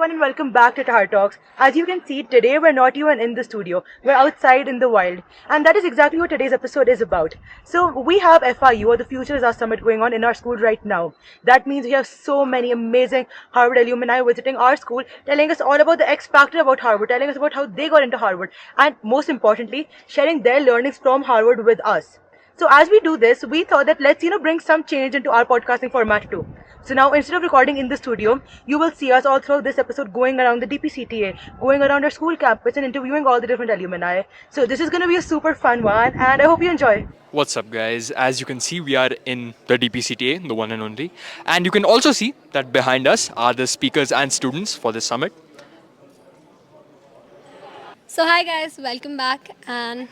everyone and welcome back to Tahr Talks. As you can see, today we're not even in the studio. We're outside in the wild. And that is exactly what today's episode is about. So we have FIU, or the Future is Our Summit, going on in our school right now. That means we have so many amazing Harvard alumni visiting our school, telling us all about the X factor about Harvard, telling us about how they got into Harvard, and most importantly, sharing their learnings from Harvard with us. So as we do this, we thought that let's bring some change into our podcasting format too. So now instead of recording in the studio, you will see us all throughout this episode going around the DPCTA, going around our school campus and interviewing all the different alumni. So this is going to be a super fun one and I hope you enjoy. What's up, guys? As you can see, we are in the DPCTA, the one and only. And you can also see that behind us are the speakers and students for this summit. So hi guys, welcome back, and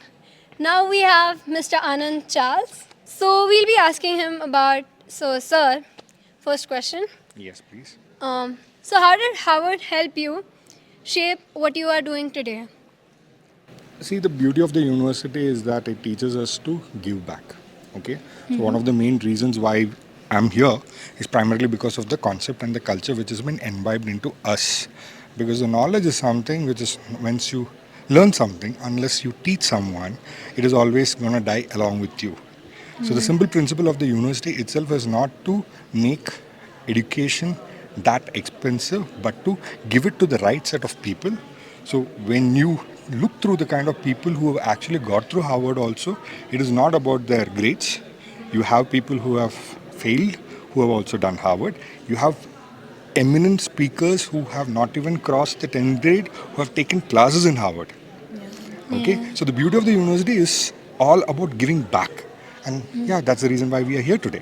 now we have Mr. Anand Charles. So we'll be asking him about, so sir, first question. Yes, please. So how did Howard help you shape what you are doing today? See, the beauty of the university is that it teaches us to give back. Okay? So, one of the main reasons why I'm here is primarily because of the concept and the culture which has been imbibed into us. Because the knowledge is something which is, once you learn something, unless you teach someone, it is always going to die along with you. So, the simple principle of the university itself is not to make education that expensive, but to give it to the right set of people. So when you look through the kind of people who have actually got through Harvard also, it is not about their grades. You have people who have failed, who have also done Harvard. You have eminent speakers who have not even crossed the 10th grade, who have taken classes in Harvard. Okay, so the beauty of the university is all about giving back. And yeah, that's the reason why we are here today.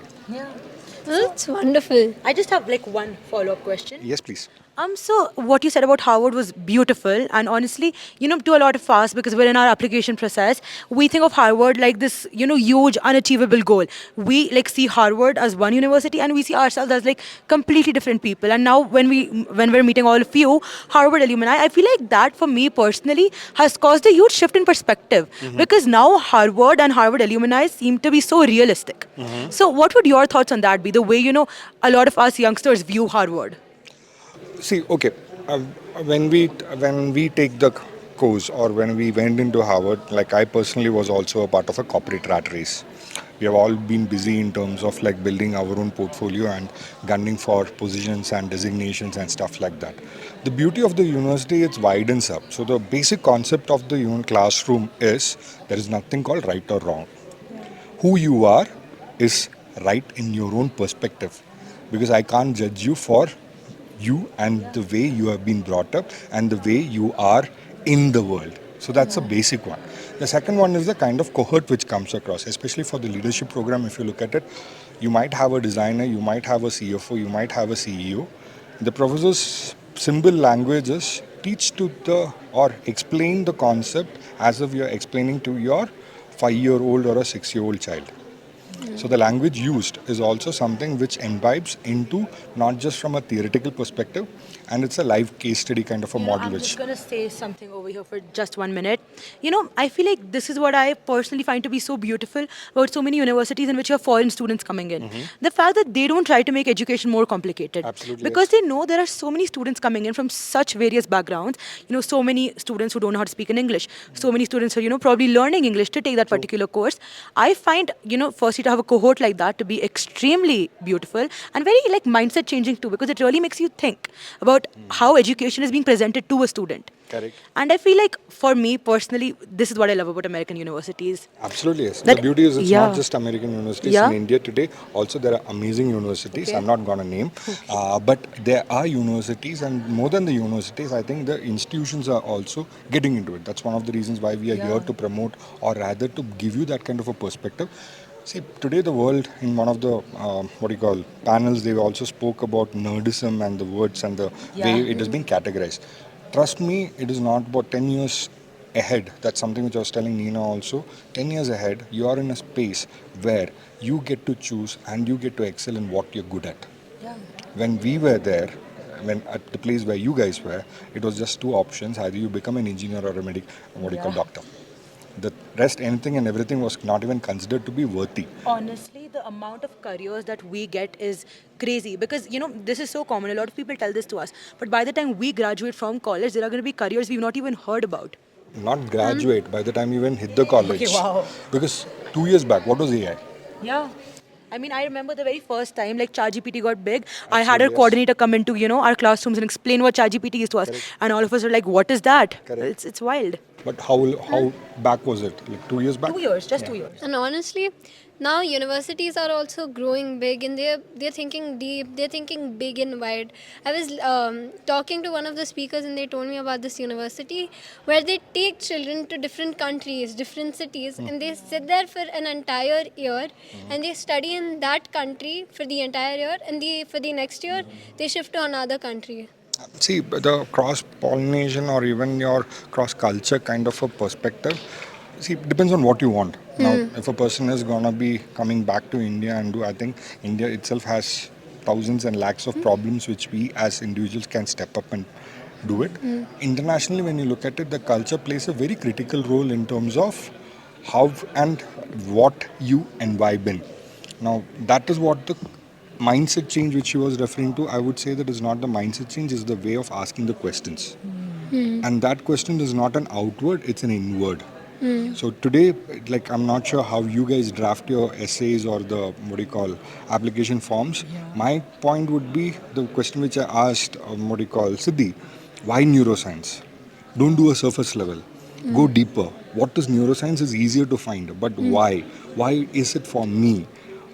That's wonderful. I just have like one follow-up question. Yes, please. So what you said about Harvard was beautiful, and honestly, to a lot of us, because we're in our application process, we think of Harvard like this, huge unachievable goal. We like see Harvard as one university, and we see ourselves as like completely different people. And now when we're meeting all of you, Harvard alumni, I feel like that for me personally has caused a huge shift in perspective, because now Harvard and Harvard alumni seem to be so realistic. So what would your thoughts on that be? The way a lot of us youngsters view Harvard. See, okay, when we take the course or when we went into Harvard, like I personally was also a part of a corporate rat race. We have all been busy in terms of like building our own portfolio and gunning for positions and designations and stuff like that. The beauty of the university, it widens up. So the basic concept of the classroom is there is nothing called right or wrong. Who you are is right in your own perspective, because I can't judge you for you and the way you have been brought up and the way you are in the world. So that's a basic one. The second one is the kind of cohort which comes across, especially for the leadership program. If you look at it, you might have a designer, you might have a CFO, you might have a CEO. The professor's simple languages teach to the or explain the concept as if you're explaining to your 5-year-old or a 6-year-old child. So the language used is also something which imbibes into not just from a theoretical perspective, and it's a live case study kind of a model. I'm just going to say something over here for just 1 minute. I feel like this is what I personally find to be so beautiful about so many universities in which you have foreign students coming in. The fact that they don't try to make education more complicated. Absolutely, Because yes. they know there are so many students coming in from such various backgrounds. So many students who don't know how to speak in English. So many students who are, probably learning English to take that particular course. I find, firstly to have a cohort like that to be extremely beautiful and very like mindset changing too, because it really makes you think about how education is being presented to a student. Correct. And I feel like for me personally, this is what I love about American universities. Absolutely, yes. That- The beauty is it's yeah. not just American universities. Yeah. In India today, also there are amazing universities. Okay. I'm not going to name. But there are universities, and more than the universities, I think the institutions are also getting into it. That's one of the reasons why we are here to promote, or rather to give you that kind of a perspective. See, today the world, in one of the, panels, they also spoke about nerdism and the words and the way it has been categorized. Trust me, it is not about 10 years ahead. That's something which I was telling Nina also. 10 years ahead, you are in a space where you get to choose and you get to excel in what you're good at. When we were there, when at the place where you guys were, it was just two options. Either you become an engineer or a doctor. The rest, anything and everything was not even considered to be worthy. Honestly, the amount of careers that we get is crazy because this is so common. A lot of people tell this to us, but by the time we graduate from college, there are going to be careers we've not even heard about. Not graduate by the time you even hit the Okay, college. wow. Because 2 years back, what was AI? Yeah. I mean, I remember the very first time like ChatGPT got big. I had Absolutely, our yes. coordinator come into our classrooms and explain what ChatGPT is to us, and all of us were like, "What is that?" Correct. It's wild. But how back was it? Like 2 years back? 2 years, just Yeah. 2 years. And honestly, now universities are also growing big, and they're thinking deep. They're thinking big and wide. I was talking to one of the speakers, and they told me about this university where they take children to different countries, different cities, and they sit there for an entire year, and they study in that country for the entire year, and for the next year they shift to another country. See, the cross pollination or even your cross culture kind of a perspective, see, it depends on what you want. Now, if a person is gonna be coming back to India and do, I think India itself has thousands and lakhs of problems which we as individuals can step up and do it. Internationally, when you look at it, the culture plays a very critical role in terms of how and what you imbibe in. Now, that is what the mindset change which she was referring to, I would say that is not the mindset change, is the way of asking the questions. And that question is not an outward, it's an inward. So today, like I'm not sure how you guys draft your essays or the what do you call application forms. My point would be the question which I asked, what do you call Siddhi, why neuroscience? Don't do a surface level. Go deeper. What is neuroscience is easier to find, but why? Why is it for me?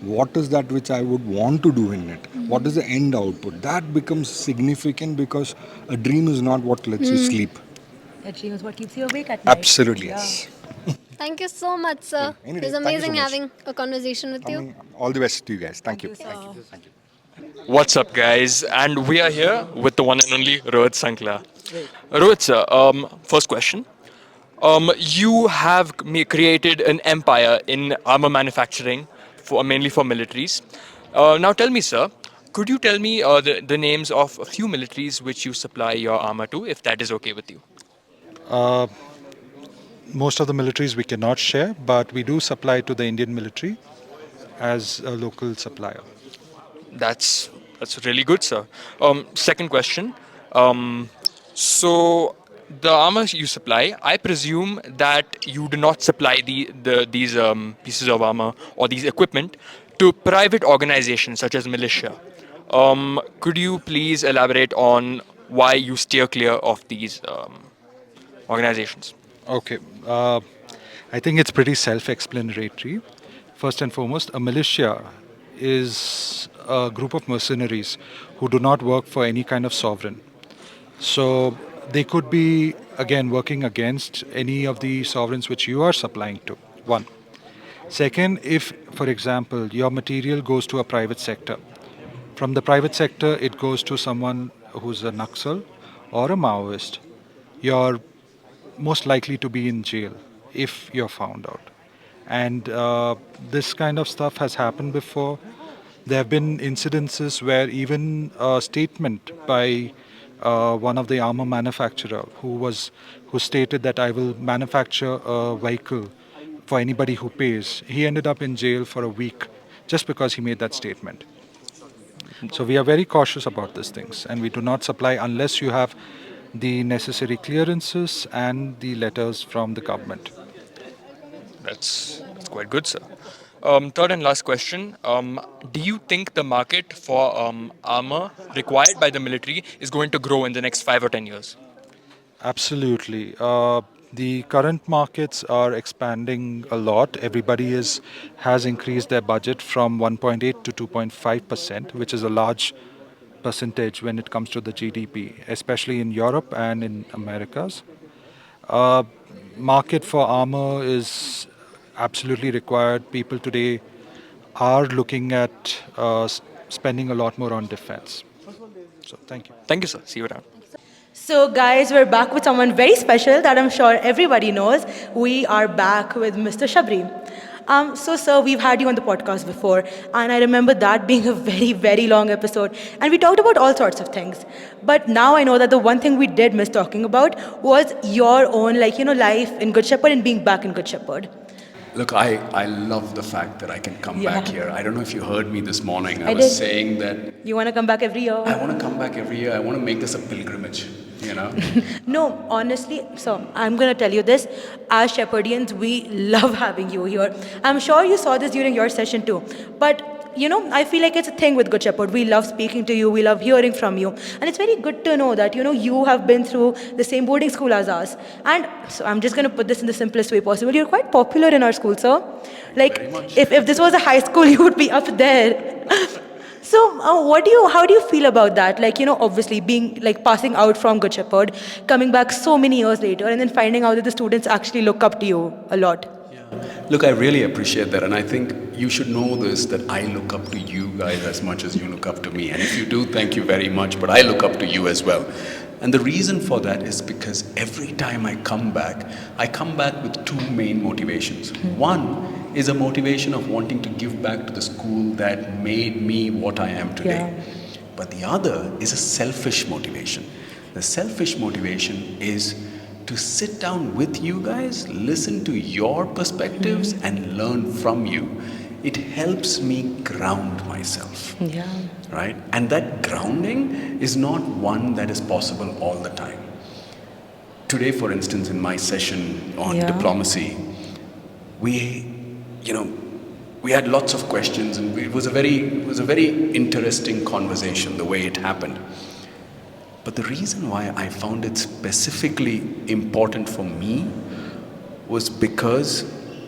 What is that which I would want to do in it? What is the end output? That becomes significant because a dream is not what lets you sleep. That dream is what keeps you awake at night. Absolutely, Yeah. yes. Thank you so much, sir. Any It was day. Thank you so amazing much. having a conversation with you. All the best to you guys. Thank you. What's up, guys? And we are here with the one and only Rohit Sankla. Rohit, sir, first question. You have created an empire in armor manufacturing, mainly for militaries. Now, tell me, sir, could you tell me the names of a few militaries which you supply your armor to, if that is okay with you? Most of the militaries we cannot share, but we do supply to the Indian military as a local supplier. That's really good, sir. Second question. Um, so the armor you supply, I presume that you do not supply these pieces of armor or these equipment to private organizations such as militia. Could you please elaborate on why you steer clear of these organizations? Okay, I think it's pretty self explanatory. First and foremost, a militia is a group of mercenaries who do not work for any kind of sovereign. So they could be, again, working against any of the sovereigns which you are supplying to. One. Second, if, for example, your material goes to a private sector, from the private sector it goes to someone who's a Naxal or a Maoist, you're most likely to be in jail if you're found out. And this kind of stuff has happened before. There have been incidences where even a statement by one of the armor manufacturer who stated that I will manufacture a vehicle for anybody who pays. He ended up in jail for a week just because he made that statement. So we are very cautious about these things, and we do not supply unless you have the necessary clearances and the letters from the government. That's quite good, sir. Third and last question. Do you think the market for armor required by the military is going to grow in the next 5 or 10 years? Absolutely. The current markets are expanding a lot. Everybody has increased their budget from 1.8 to 2.5%, which is a large percentage when it comes to the GDP, especially in Europe and in Americas. Uh, Market for armor is absolutely required. People today are looking at spending a lot more on defense. So thank you. Thank you, sir. See you around. So, guys, we're back with someone very special that I'm sure everybody knows. We are back with Mr. Shabri. So, sir, we've had you on the podcast before, and I remember that being a very, very long episode, and we talked about all sorts of things. But now I know that the one thing we did miss talking about was your own, life in Good Shepherd and being back in Good Shepherd. Look, I love the fact that I can come Yeah. back here. I don't know if you heard me this morning. I I was did. saying that You want to come back every year? I want to come back every year. I want to make this a pilgrimage, you know? No, honestly, so I'm going to tell you this. As Shepherdians, we love having you here. I'm sure you saw this during your session too. But, I feel like it's a thing with Good Shepherd. We love speaking to you, we love hearing from you. And it's very good to know that, you have been through the same boarding school as us. And so I'm just going to put this in the simplest way possible. You're quite popular in our school, sir. Like, Very much. if this was a high school, you would be up there. So, how do you feel about that? Like, obviously being like passing out from Good Shepherd, coming back so many years later, and then finding out that the students actually look up to you a lot. Look, I really appreciate that. And I think you should know this, that I look up to you guys as much as you look up to me. And if you do, thank you very much. But I look up to you as well. And the reason for that is because every time I come back with two main motivations. One is a motivation of wanting to give back to the school that made me what I am today. Yeah. But the other is a selfish motivation. The selfish motivation is to sit down with you guys, listen to your perspectives, and learn from you. It helps me ground myself. Yeah. Right? And that grounding is not one that is possible all the time. Today, for instance, in my session on Yeah. diplomacy, we had lots of questions, and it was a very interesting conversation, the way it happened. But the reason why I found it specifically important for me was because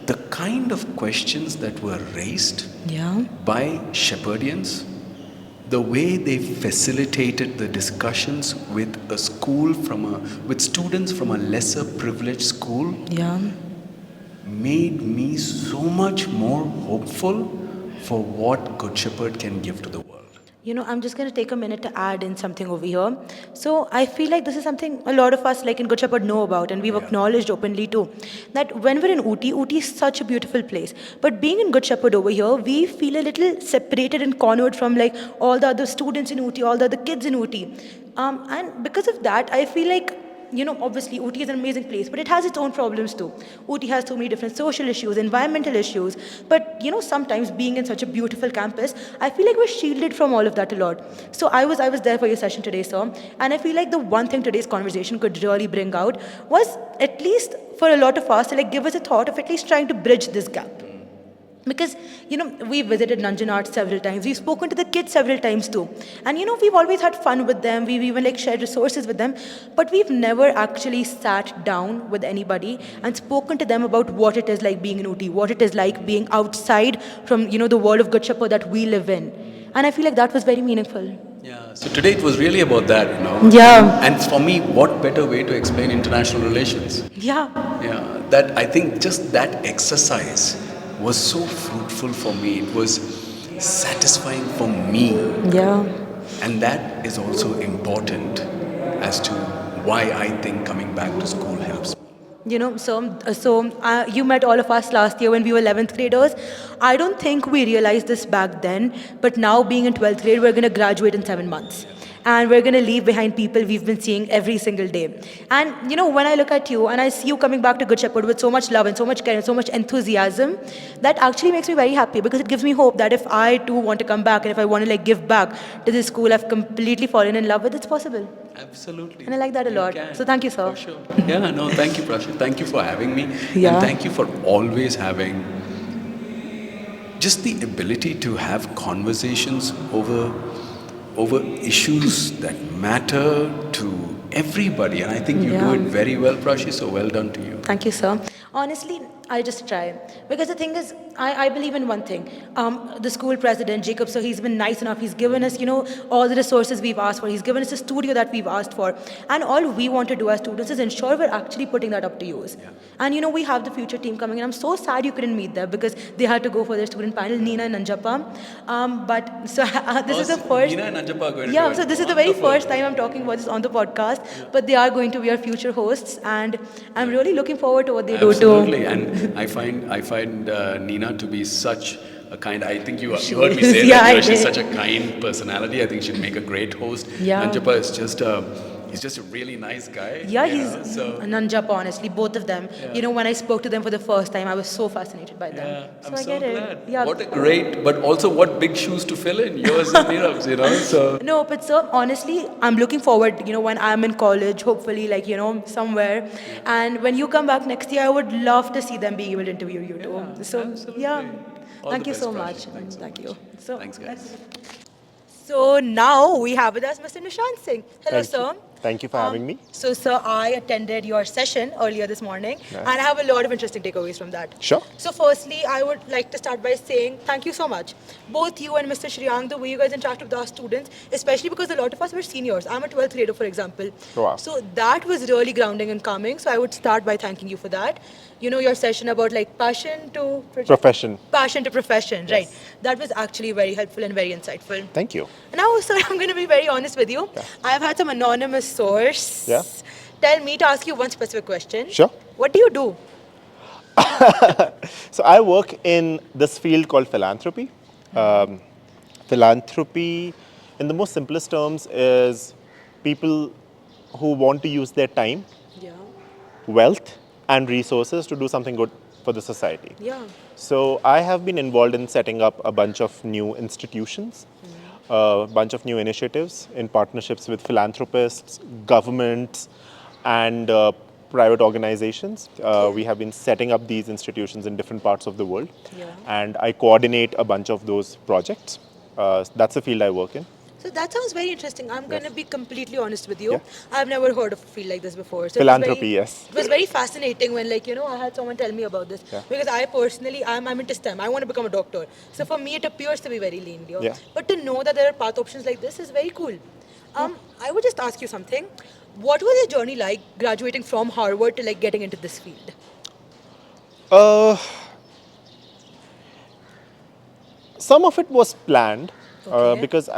the kind of questions that were raised Yeah. by Shepherdians, the way they facilitated the discussions with a school with students from a lesser privileged school, Yeah. made me so much more hopeful for what Good Shepherd can give to the world. I'm just going to take a minute to add in something over here. So I feel like this is something a lot of us, like in Good Shepherd, know about, and we've acknowledged openly too. That when we're in Ooty is such a beautiful place. But being in Good Shepherd over here, we feel a little separated and cornered from like all the other students in Ooty, all the other kids in Ooty. And because of that, I feel like obviously Ooty is an amazing place, but it has its own problems too. Ooty has so many different social issues, environmental issues, but sometimes being in such a beautiful campus, I feel like we're shielded from all of that a lot. So I was there for your session today, sir, and I feel like the one thing today's conversation could really bring out was, at least for a lot of us, to like give us a thought of at least trying to bridge this gap. Because, we visited Nanjan Art several times. We've spoken to the kids several times too. And, we've always had fun with them. We've even like shared resources with them. But we've never actually sat down with anybody and spoken to them about what it is like being in Ooty, what it is like being outside from, the world of Good Shepherd that we live in. And I feel like that was very meaningful. Yeah, so today it was really about that, Yeah. And for me, what better way to explain international relations? Yeah. Yeah, that I think just that exercise was so fruitful for me. It was satisfying for me. Yeah. And that is also important as to why I think coming back to school helps. You met all of us last year when we were 11th graders. I don't think we realized this back then, but now being in 12th grade, we're going to graduate in 7 months. And we're going to leave behind people we've been seeing every single day. And, when I look at you and I see you coming back to Good Shepherd with so much love and so much care and so much enthusiasm, that actually makes me very happy, because it gives me hope that if I too want to come back and if I want to like give back to this school I've completely fallen in love with, it's possible. Absolutely. And I like that a You lot. can. So thank you, sir. For sure. Yeah, no, thank you, Prashant. Thank you for having me. Yeah. And thank you for always having just the ability to have conversations over issues that matter to everybody. And I think you do it very well, Prashi, so well done to you. Thank you, sir. Honestly, I just try. Because the thing is, I believe in one thing. The school president, Jacob, so he's been nice enough. He's given us, all the resources we've asked for. He's given us a studio that we've asked for. And all we want to do as students is ensure we're actually putting that up to use. Yeah. And, we have the future team coming in. I'm so sad you couldn't meet them because they had to go for their student panel, Nina and Nanjapa. But so this is the first... Nina and Nanjapa are going to Yeah, do so it. this is the very Wonderful. first time I'm talking about this on the podcast. But they are going to be our future hosts. And I'm really looking forward to what they do too. Absolutely. And I find Nina to be such a kind. I think you heard me is, say yeah, that. I She's did. such a kind personality. I think she'd make a great host. Yeah. Nanjapa is he's just a really nice guy. Yeah, you he's know, so. Nanjap, honestly, both of them. Yeah. You know, when I spoke to them for the first time, I was so fascinated by them. Yeah, So I'm I so get glad. it. Yeah. What a great, but also what big shoes to fill in, yours and Neerav's, you know. So No, but sir, honestly, I'm looking forward, when I'm in college, hopefully, like, somewhere. And when you come back next year, I would love to see them being able to interview you too. yeah, So, absolutely. yeah. All Thank the you best, so Prashi. much. Thanks so Thank much. you. So, Thanks, guys. so now we have with us Mr. Nishant Singh. Hello, Thank you. sir. Thank you for having me. So, sir, I attended your session earlier this morning, Yeah. and I have a lot of interesting takeaways from that. Sure. So, firstly, I would like to start by saying thank you so much. Both you and Mr. Shriyang, the way you guys interact with our students, especially because a lot of us were seniors. I'm a 12th grader, for example. Wow. So, that was really grounding and calming. So, I would start by thanking you for that. Your session about like passion to Profession. Passion to profession, Yes. right? That was actually very helpful and very insightful. Thank you. Now, sir, I'm going to be very honest with you. Yeah. I've had some anonymous source Yeah. tell me to ask you one specific question. Sure. What do you do? So I work in this field called philanthropy. Philanthropy, in the most simplest terms, is people who want to use their time, Yeah. wealth, and resources to do something good for the society. Yeah. So I have been involved in setting up a bunch of new institutions, a bunch of new initiatives in partnerships with philanthropists, governments, and private organizations. We have been setting up these institutions in different parts of the world, Yeah. and I coordinate a bunch of those projects. That's the field I work in. So that sounds very interesting. I'm going to Yes. be completely honest with you. Yeah. I've never heard of a field like this before. So Philanthropy, it was yes. It was very fascinating when, I had someone tell me about this. Yeah. Because I personally, I'm into STEM. I want to become a doctor. So for me, it appears to be very linear. Yeah. But to know that there are path options like this is very cool. I would just ask you something. What was your journey like graduating from Harvard to getting into this field? Uh, some of it was planned Okay. because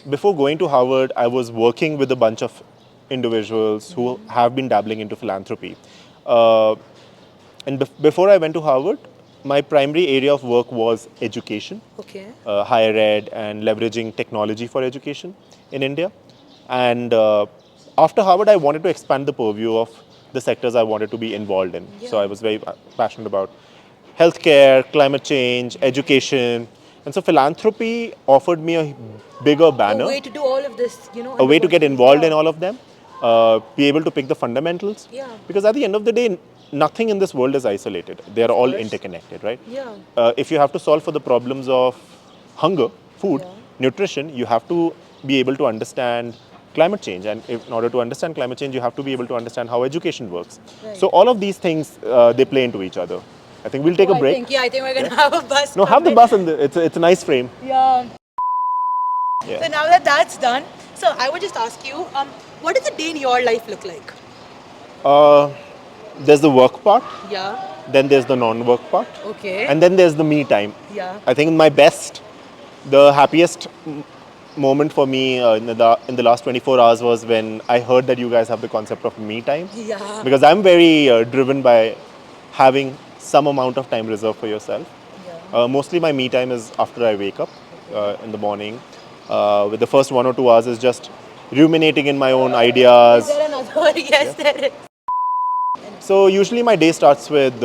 before going to Harvard, I was working with a bunch of individuals who have been dabbling into philanthropy. And before I went to Harvard, my primary area of work was education, Okay. higher ed, and leveraging technology for education in India. And after Harvard, I wanted to expand the purview of the sectors I wanted to be involved in. So Yeah. I was very passionate about healthcare, climate change, education. And so philanthropy offered me a bigger banner, A way to do all of this, a way to get involved in Yeah. all of them, be able to pick the fundamentals. Yeah. Because at the end of the day, nothing in this world is isolated. They are all course. interconnected, right? Yeah. If you have to solve for the problems of hunger, food, Yeah. nutrition, you have to be able to understand climate change. And in order to understand climate change, you have to be able to understand how education works. Right. So all of these things, they play into each other. I think we'll take a break. I think we're going to have a bus. No, have the bus in it's a nice frame. Yeah. Yeah. So now that that's done, so I would just ask you, what does a day in your life look like? There's the work part, Yeah. then there's the non-work part, Okay. and then there's the me time. Yeah. I think my best, the happiest moment for me in the last 24 hours was when I heard that you guys have the concept of me time. Yeah. Because I'm very driven by having some amount of time reserved for yourself. Yeah. Mostly my me time is after I wake up in the morning. With the first 1 or 2 hours is just ruminating in my own ideas. Is there another one? Yes, there is. So usually my day starts with,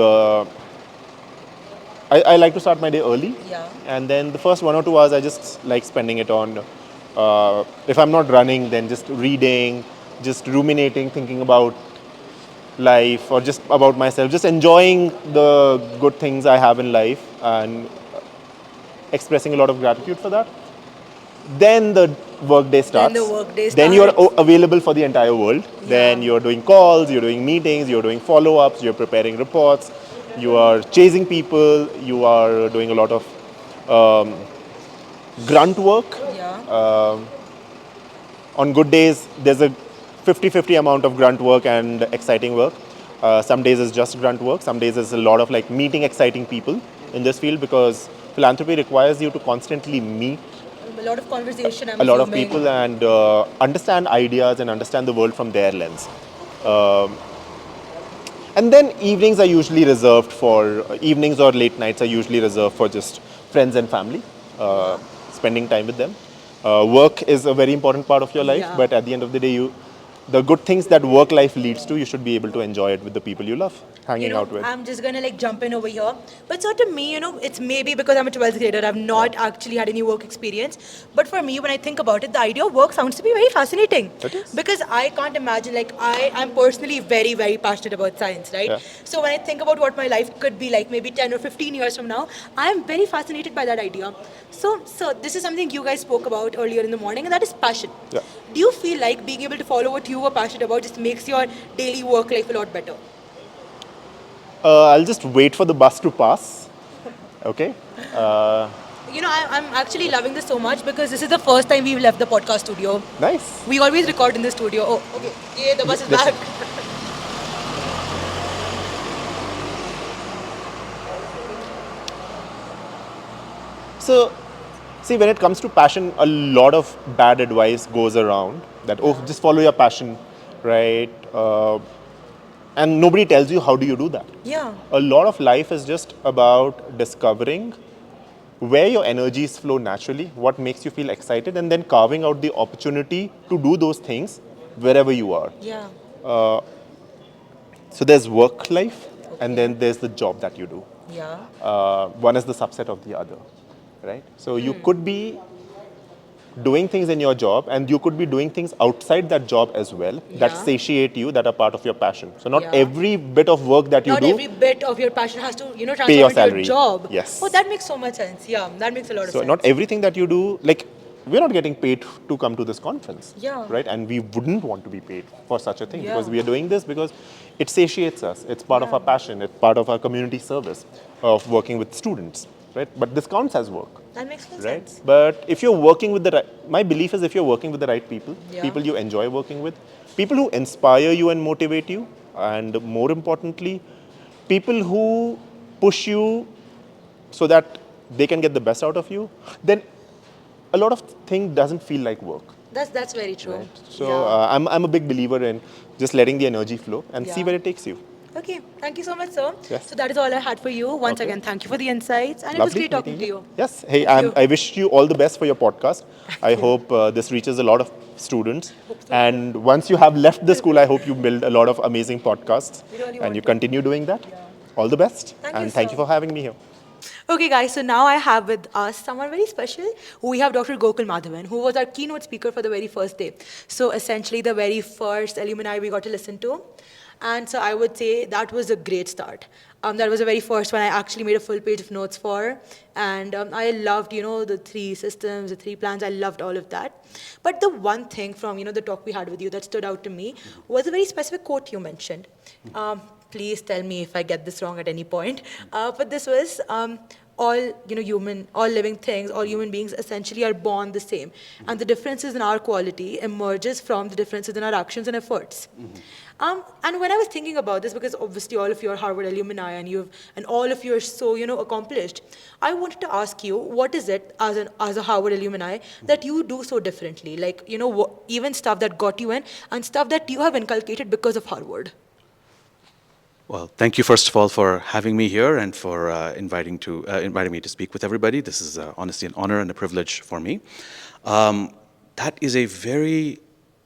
I like to start my day early. Yeah. And then the first 1 or 2 hours I just like spending it on, if I'm not running, then just reading, just ruminating, thinking about life or just about myself, just enjoying the good things I have in life and expressing a lot of gratitude for that. Then the workday starts. the workday Then you're starts. available for the entire world. Then Yeah. you're doing calls, you're doing meetings, you're doing follow-ups, you're preparing reports, you are chasing people, you are doing a lot of grunt work. Yeah. On good days, there's a 50-50 amount of grunt work and exciting work. Some days it's just grunt work. Some days it's a lot of like meeting exciting people in this field because philanthropy requires you to constantly meet A lot of conversation, I'm a lot of assuming. people and understand ideas and understand the world from their lens. And then evenings are usually reserved for, evenings or late nights are usually reserved for just friends and family, spending time with them. Work is a very important part of your life, Yeah. but at the end of the day, the good things that work life leads to, you should be able to enjoy it with the people you love, hanging out with. I'm just gonna like jump in over here. But so to me, it's maybe because I'm a 12th grader, I've not actually had any work experience. But for me, when I think about it, the idea of work sounds to be very fascinating. It is. Because I can't imagine, like, I'm personally very, very passionate about science, right? Yeah. So when I think about what my life could be like maybe 10 or 15 years from now, I'm very fascinated by that idea. So this is something you guys spoke about earlier in the morning, and that is passion. Yeah. Do you feel like being able to follow what you were passionate about just makes your daily work life a lot better? I'll just wait for the bus to pass. Okay. I'm actually loving this so much because this is the first time we've left the podcast studio. Nice. We always record in the studio. Oh, okay. Yeah, the bus is back. So, see, when it comes to passion, a lot of bad advice goes around that, oh, just follow your passion, right? And nobody tells you how do you do that. Yeah. A lot of life is just about discovering where your energies flow naturally, what makes you feel excited, and then carving out the opportunity to do those things wherever you are. Yeah. So there's work life, and then there's the job that you do. Yeah. One is the subset of the other, right? So you could be doing things in your job, and you could be doing things outside that job as well that Yeah. satiate you, that are part of your passion. So not Yeah. every bit of work that you Not do. every bit of your passion has to, transfer Pay your into your salary. job. Yes. Oh, that makes so much sense. Yeah, that makes a lot of So sense. not everything that you do, like, we're not getting paid to come to this conference, Yeah. right? And we wouldn't want to be paid for such a thing Yeah. because we are doing this because it satiates us. It's part of our passion. It's part of our community service of working with students, right? But this counts as work, That makes full right? sense. But if you're working with the right, my belief is if you're working with the right people, Yeah. people you enjoy working with, people who inspire you and motivate you, and more importantly, people who push you so that they can get the best out of you, then a lot of thing doesn't feel like work. That's very true. So Yeah. I'm a big believer in just letting the energy flow and see Yeah. where it takes you. Okay, thank you so much, sir. Yes. So that is all I had for you. Once Okay. again, thank you for the insights, and it was Lovely great talking to meeting you. Yes. Hey, Thank you. I wish you all the best for your podcast. I hope this reaches a lot of students. And once you have left the school, I hope you build a lot of amazing podcasts. We really And want you to. continue doing that. All the best. Thank you, And thank sir. you for having me here. Okay, guys, so now I have with us someone very special. We have Dr. Gokul Madhavan, who was our keynote speaker for the very first day. So essentially the very first alumni we got to listen to. And so I would say that was a great start. That was the very first one I actually made a full page of notes for. And I loved, the three systems, the three plans. I loved all of that. But the one thing from, the talk we had with you that stood out to me was a very specific quote you mentioned. Please tell me if I get this wrong at any point. But this was all living things, all human beings essentially are born the same, and the differences in our quality emerges from the differences in our actions and efforts. And when I was thinking about this, because obviously all of you are Harvard alumni and all of you are so accomplished, I wanted to ask you, what is it as a Harvard alumni that you do so differently? Like even stuff that got you in and stuff that you have inculcated because of Harvard. Well, thank you first of all for having me here and for inviting me to speak with everybody. This is honestly an honor and a privilege for me. That is a very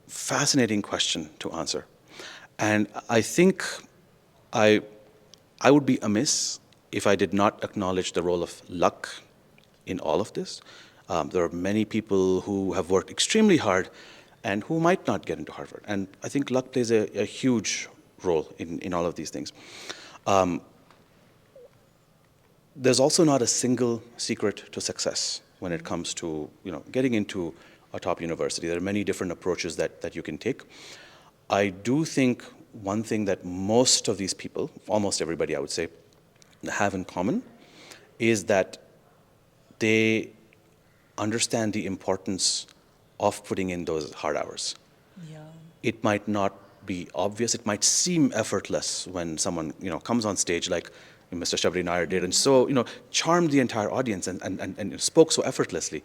fascinating question to answer, and I think I would be amiss if I did not acknowledge the role of luck in all of this. There are many people who have worked extremely hard and who might not get into Harvard, and I think luck plays a huge role in all of these things. There's also not a single secret to success when it comes to getting into a top university. There are many different approaches that you can take. I do think one thing that most of these people, almost everybody I would say, have in common is that they understand the importance of putting in those hard hours. Yeah. It might not be obvious. It might seem effortless when someone comes on stage like Mr. Shabri Nair did, and so charmed the entire audience and spoke so effortlessly.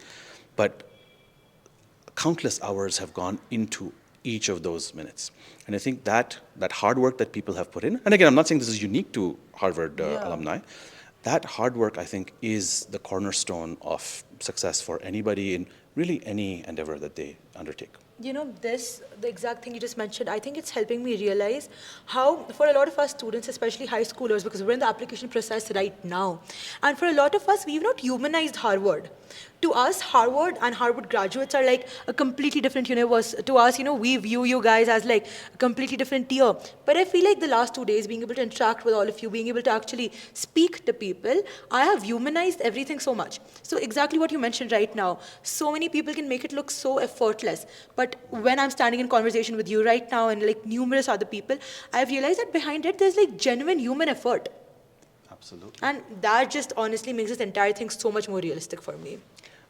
But countless hours have gone into each of those minutes. And I think that hard work that people have put in, and again, I'm not saying this is unique to Harvard alumni, that hard work, I think, is the cornerstone of success for anybody in really any endeavor that they undertake. The exact thing you just mentioned, I think it's helping me realize how, for a lot of us students, especially high schoolers, because we're in the application process right now, and for a lot of us, we've not humanized Harvard. To us, Harvard and Harvard graduates are like a completely different universe. To us, we view you guys as like a completely different tier. But I feel like the last 2 days, being able to interact with all of you, being able to actually speak to people, I have humanized everything so much. So exactly what you mentioned right now, so many people can make it look so effortless. But when I'm standing in conversation with you right now and like numerous other people, I've realized that behind it, there's like genuine human effort. Absolutely. And that just honestly makes this entire thing so much more realistic for me.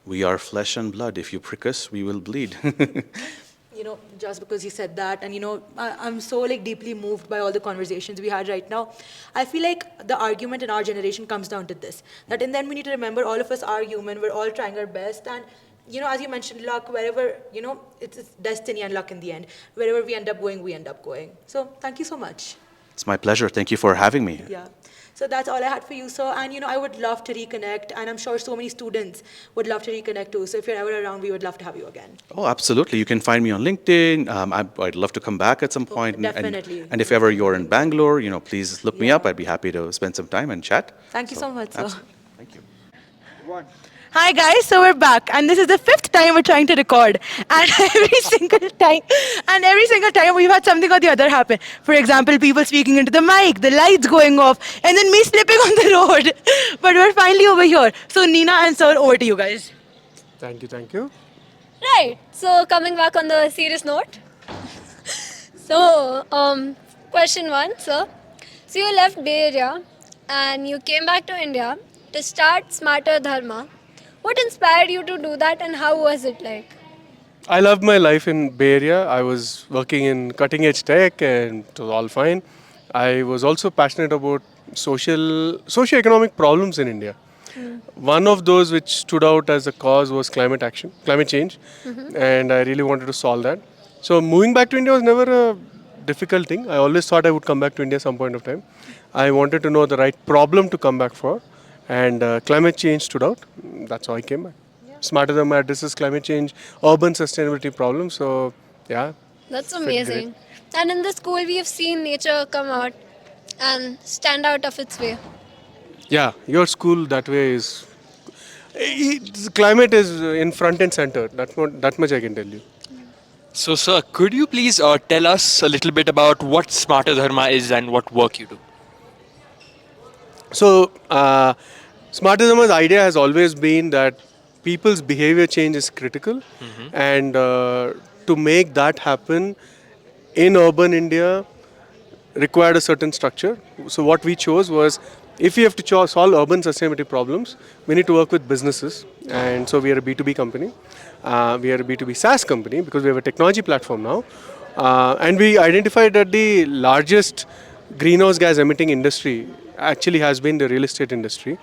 We are flesh and blood. If you prick us, we will bleed. Just because you said that, and I'm so like deeply moved by all the conversations we had right now. I feel like the argument in our generation comes down to this, that in the end we need to remember all of us are human, we're all trying our best, and as you mentioned, luck, wherever, it's destiny and luck in the end. Wherever we end up going, we end up going. So thank you so much. It's my pleasure. Thank you for having me. Yeah. So that's all I had for you, sir. And I would love to reconnect, and I'm sure so many students would love to reconnect too. So if you're ever around, we would love to have you again. Oh, absolutely. You can find me on LinkedIn. I'd love to come back at some point. Definitely. And if ever you're in Bangalore, please look me up. I'd be happy to spend some time and chat. Thank you so much, sir. Absolutely. Thank you. Hi guys, so we're back, and this is the 5th time we're trying to record, and every single time we've had something or the other happen. For example, people speaking into the mic, the lights going off, and then me slipping on the road. But we're finally over here. So Nina and sir, over to you guys. Thank you. Right. So coming back on the serious note. So, question 1, sir. So you left Bay Area and you came back to India to start Smarter Dharma. What inspired you to do that, and how was it like? I loved my life in Bay Area. I was working in cutting edge tech and it was all fine. I was also passionate about socio-economic problems in India. One of those which stood out as a cause was climate change, and I really wanted to solve that. So moving back to India was never a difficult thing. I always thought I would come back to India some point of time. I wanted to know the right problem to come back for, and climate change stood out. That's how I came back. Smarter Than addresses climate change, urban sustainability problems. So, yeah. That's amazing. And in the school, we have seen nature come out and stand out of its way. Yeah, your school that way is. Climate is in front and center. That much I can tell you. So, sir, could you please tell us a little bit about what Smarter Dharma is and what work you do? So, Smarter Dharma's idea has always been that people's behavior change is critical, and to make that happen in urban India required a certain structure. So what we chose was, if we have to solve urban sustainability problems, we need to work with businesses, and so we are a B2B company. We are a B2B SaaS company because we have a technology platform now, and we identified that the largest greenhouse gas emitting industry actually has been the real estate industry.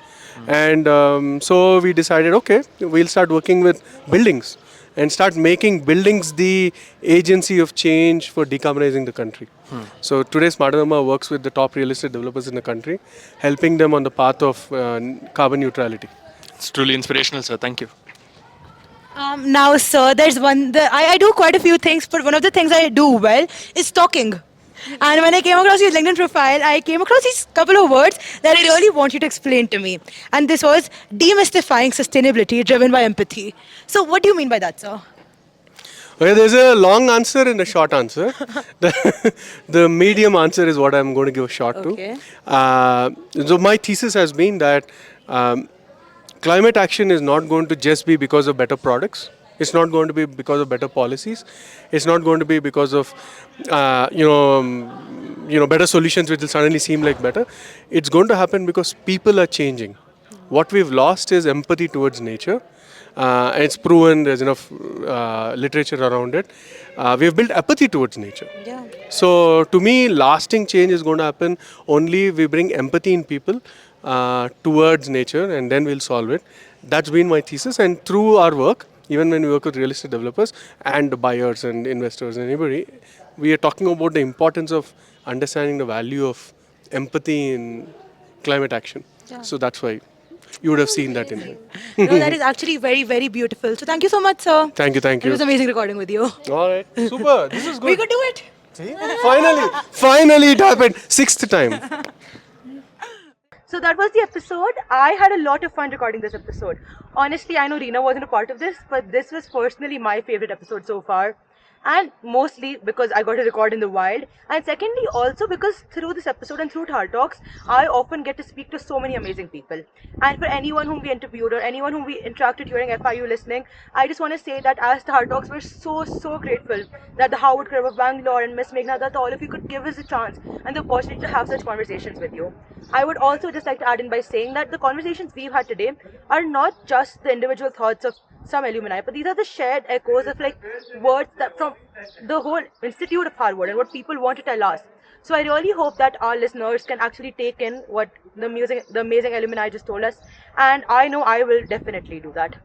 And so we decided, okay, we'll start working with buildings and start making buildings the agency of change for decarbonizing the country. So today Smarter Dharma works with the top real estate developers in the country, helping them on the path of carbon neutrality. It's truly inspirational, sir. Thank you. Now, sir, there's I do quite a few things, but one of the things I do well is talking. And when I came across your LinkedIn profile, I came across these couple of words that I really want you to explain to me. And this was demystifying sustainability driven by empathy. So what do you mean by that, sir? Okay, there's a long answer and a short answer. The medium answer is what I'm going to give a shot Okay. to. So my thesis has been that climate action is not going to just be because of better products. It's not going to be because of better policies. It's not going to be because of better solutions which will suddenly seem like better. It's going to happen because people are changing. What we've lost is empathy towards nature. And it's proven, there's enough literature around it. We've built apathy towards nature. Yeah. So to me, lasting change is going to happen only if we bring empathy in people towards nature, and then we'll solve it. That's been my thesis, and through our work, even when we work with real estate developers and buyers and investors and anybody, we are talking about the importance of understanding the value of empathy in climate action. So that's why you would have seen that in. No, that is actually very, very beautiful. So thank you so much, sir. Thank you, thank It you. was amazing recording with you. All right, super. This is We good. could do it. Finally, it happened. 6th time. So that was the episode. I had a lot of fun recording this episode. Honestly, I know Reena wasn't a part of this, but this was personally my favorite episode so far. And mostly because I got to record in the wild. And secondly, also because through this episode and through Tahr Talks, I often get to speak to so many amazing people. And for anyone whom we interviewed or anyone whom we interacted during FIU listening, I just want to say that as Tahr Talks, we're so grateful that the Howard Club of Bangalore and Miss Meghna, that all of you could give us a chance and the opportunity to have such conversations with you. I would also just like to add in by saying that the conversations we've had today are not just the individual thoughts of some alumni, but these are the shared echoes of like words that from the whole institute of Harvard and what people want to tell us. So I really hope that our listeners can actually take in what the amazing alumni just told us, and I know I will definitely do that.